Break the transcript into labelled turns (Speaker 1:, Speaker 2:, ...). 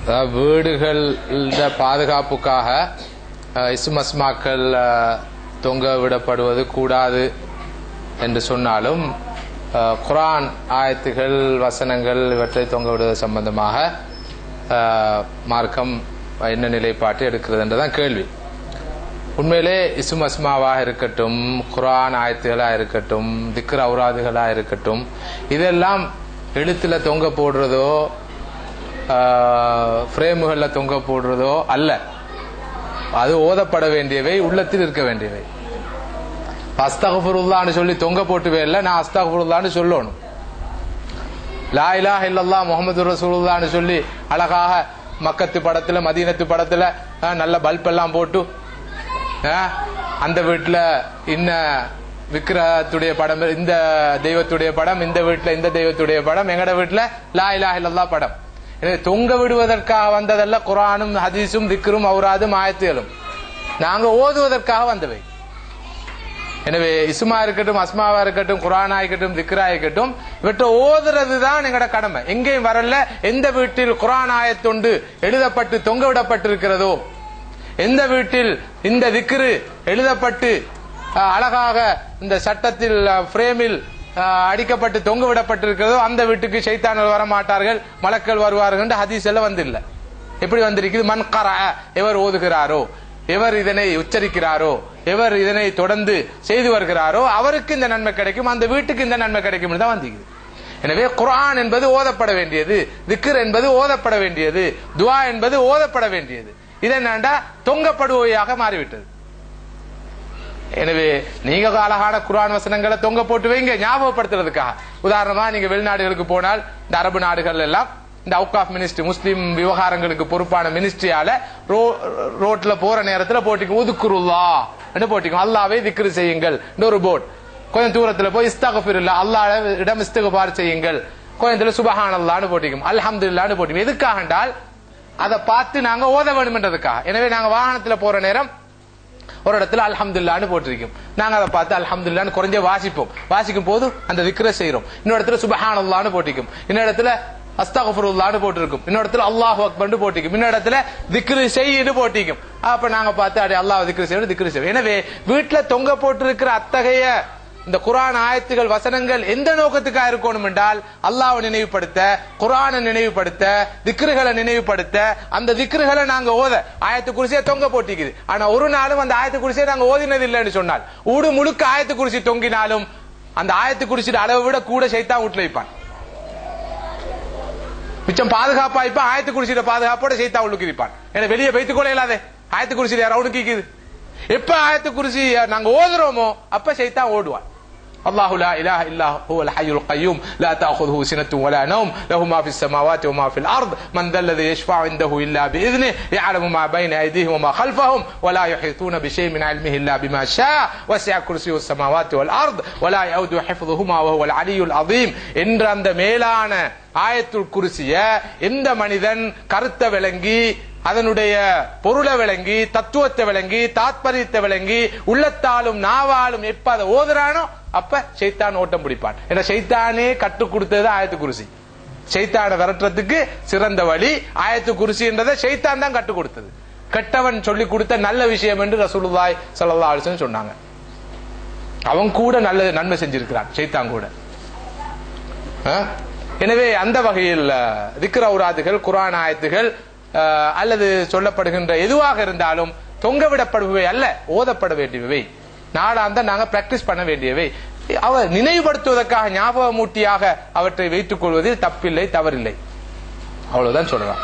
Speaker 1: வீடுகள் பாதுகாப்புக்காக இஸ்மஸ்மாக்கள் தொங்க விடப்படுவது கூடாது என்று சொன்னாலும் குர்ஆன் ஆயத்துகள் வசனங்கள் இவற்றை தொங்க விடுவது சம்பந்தமாக மார்க்கம் என்ன நிலைப்பாட்டு எடுக்கிறது என்றுதான் கேள்வி. உண்மையிலே இஸ்ம் அஸ்மாவாக இருக்கட்டும், குர்ஆன் ஆயத்துகளாக இருக்கட்டும், திக்ர் அவுராதுகளாக இருக்கட்டும், இதெல்லாம் எழுத்துல தொங்க போடுறதோ ஃப்ரேமுகள்ல தொங்க போடுறதோ அல்ல. அது ஓதப்பட வேண்டியவை, உள்ளத்தில் இருக்க வேண்டியவை. அஸ்தக்ஃபிருல்லாஹ்னு சொல்லி தொங்க போட்டுவே இல்லை, நான் அஸ்தக்ஃபிருல்லாஹ்னு சொல்லணும். லா இலாஹ இல்லல்லாஹ் முஹம்மது ரசூலுல்லாஹ்னு சொல்லி அழகாக மக்கத்து படத்துல மதீனத்து படத்துல நல்ல பல்ப் எல்லாம் போட்டு அந்த வீட்டுல இன்ன விக்கிரகத்துடைய படம், இந்த தெய்வத்துடைய படம், இந்த வீட்டுல இந்த தெய்வத்துடைய படம், எங்கட வீட்டுல லா இலாஹ இல்லல்லாஹ் படம். எனவே தொங்க விடுவதற்காக வந்ததல்ல குர்ஆனும் ஹதீஸும் திக்ரும் அவுராதும் ஆயத்துகளும், நாங்க ஓதுவதற்காக வந்தவை. எனவே இஸ்மா இருக்கட்டும், அஸ்மாவா இருக்கட்டும், குர்ஆனா இருக்கட்டும், திக்ரா இருக்கட்டும், இவற்றை ஓதுறதுதான் எங்கட கடமை. எங்கேயும் வரல. எந்த வீட்டில் குர்ஆன் ஆயத்தொண்டு எழுதப்பட்டு தொங்க விடப்பட்டிருக்கிறதோ, எந்த வீட்டில் இந்த திக்ரு எழுதப்பட்டு அழகாக இந்த சட்டத்தில் பிரேமில் அடிக்கப்பட்டு தொங்க விடப்பட்டிருக்கிறதோ அந்த வீட்டுக்கு ஷைத்தான்கள் வரமாட்டார்கள், மலக்கள் வருவார்கள் என்று ஹதீஸ் எல்லாம் வந்தில்ல. எப்படி வந்திருக்குது? மன் கரஅ, எவர் ஓதுகிறாரோ, எவர் இதனை உச்சரிக்கிறாரோ, எவர் இதனை தொடர்ந்து செய்து வருகிறாரோ அவருக்கு இந்த நன்மை கிடைக்கும், அந்த வீட்டுக்கு இந்த நன்மை கிடைக்கும் தான் வந்திருக்குது. எனவே குர்ஆன் என்பது ஓதப்பட வேண்டியது, திக்ர் என்பது ஓதப்பட வேண்டியது, துஆ என்பது ஓதப்பட வேண்டியது. இது என்னண்டா தொங்கப்படுவையாக மாறிவிட்டது. எனவே நீங்க அழகான குர்ஆன் வசனங்களை தொங்க போட்டு வைங்க ஞாபகப்படுத்துறதுக்காக. உதாரணமா நீங்க வெளிநாடுகளுக்கு போனால், இந்த அரபு நாடுகள் எல்லாம் இந்த அவுகாஃப் மினிஸ்ட்ரி, முஸ்லிம் விவகாரங்களுக்கு பொறுப்பான மினிஸ்ட்ரியால ரோட்ல போற நேரத்துல போட்டிக்கும் உதுக்குருல்லாஹ் என்று போட்டிக்கும், அல்லாஹ்வை திக்ர் செய்யுங்கள் ஒரு போர்டு. கொஞ்சம் தூரத்துல போய் இஸ்தக்ஃபிருல்லாஹ், அல்லாஹ்விடம் இஸ்திக்பார் செய்யுங்கள். கொஞ்சத்துல சுப்ஹானல்லாஹ்னு போட்டிக்கும், அல்ஹம்துலில்லாஹ்னு போட்டிக்கும். எதுக்காக என்றால் அதை பார்த்து நாங்க ஓத வேண்டும் என்றதுக்காக. எனவே நாங்க வாகனத்துல போற நேரம் ஒரு இடத்துல அல்ஹம்துலில்லாஹ்னு போட்டிருக்கும், நாங்க அதை பார்த்து அல்ஹம்துலில்லாஹ்னு குறைஞ்ச வாசிப்போம். வாசிக்கும் போது அந்த திக்ரை செய்யறோம். இன்னொரு இடத்துல சுப்ஹானல்லாஹ்னு போட்டிக்கும், இன்னொரு இடத்துல அஸ்தக்ஃபிருல்லாஹ்னு போட்டிருக்கும், இன்னொரு இடத்துல அல்லாஹு அக்பர்னு போட்டிக்கும், இன்னொரு இடத்துல திக்ரு செய்யுன்னு போட்டிக்கும். அப்ப நாங்க பார்த்து அடே அல்லாஹ் திக்ரு செய்யணும், திக்ரு செய்வோம். எனவே வீட்டுல தொங்க போட்டிருக்கிற அத்தகைய இந்த குர்ஆன் ஆயத்துகள் வசனங்கள் எந்த நோக்கத்துக்காக இருக்கணும் என்றால் அல்லாஹ்வை நினைவுபடுத்த, குர்ஆனை நினைவுபடுத்த, திக்ருகளை நினைவுபடுத்த. அந்த திக்ருகளை நாங்க ஓத ஆயத்து குர்சியை தொங்க போட்டிக்குது. ஆனா ஒரு நாளும் அந்த ஆயத்து குர்சியை நாங்க ஓதினது இல்லைன்னு சொன்னால், ஊடு முழுக்க ஆயத்து குர்சி தொங்கினாலும் அந்த ஆயத்து குர்சியோட அளவை விட கூட ஷைத்தான் வீட்டுல வைப்பான். மிச்சம் பாதுகாப்பா இப்ப ஆயத்து குர்சியோட பாதுகாப்போட ஷைத்தான் உள்ளுக்கு இருப்பான். ஏன்னா வெளியே வைத்துக் கொள்ள இயலாதே. ஆயத்து குர்சியில யாரும் ஒடுக்கிக்குது. எப்ப ஆயத்து குர்சி நாங்க ஓதுறோமோ அப்ப ஷைத்தான் ஓடுவான். الله لا إله إلا هو الحي القيوم لا تأخذه سنة ولا نوم له ما في السماوات وما في الأرض من ذا الذي يشفع عنده إلا بإذنه يعلم ما بين أيديهم وما خلفهم ولا يحيطون بشيء من علمه إلا بما شاء وسع كرسيه السماوات والأرض ولا يؤوده حفظهما وهو العلي العظيم. என்ற அந்த மேலான ஆயத்துல் குர்சிய எந்த மனிதன் கருத்தை விளங்கி, அதனுடைய பொருளை விளங்கி, தத்துவத்தை விளங்கி, தாத்பரியத்தை விளங்கி, உள்ளத்தாலும் நாவாலும் எப்ப அதை ஓதுறானோ அப்ப ஷைத்தான் ஓட்டம் பிடிப்பான். ஏன்னா ஷைத்தானே கற்றுக் கொடுத்தது ஆயத்து குர்சி. ஷைத்தானை விரட்டுறதுக்கு சிறந்த வழி ஆயத்து குர்சி என்றதை ஷைத்தான் தான் கற்றுக் கொடுத்தது. கெட்டவன் சொல்லி கொடுத்த நல்ல விஷயம் என்று ரசூலுல்லாஹி ஸல்லல்லாஹு அலைஹி வஸல்லம் சொன்னாங்க. அவன் கூட நல்ல நன்மை செஞ்சிருக்கிறான் ஷைத்தான் கூட. எனவே அந்த வகையில் திக்ர் அவுராதுகள், குர்ஆன் ஆயத்துகள் அல்லது சொல்லப்படுகின்ற எதுவாக இருந்தாலும் தொங்கவிடப்படுபவை அல்ல, ஓதப்பட வேண்டியவை. நாளாந்த நாங்க பிராக்டிஸ் பண்ண வேண்டியவை. அவர் நினைவுபடுத்துவதற்காக ஞாபகமூட்டியாக அவற்றை வைத்துக் கொள்வதில் தப்பில்லை, தவறில்லை. அவ்வளவுதான் சொல்லலாம்.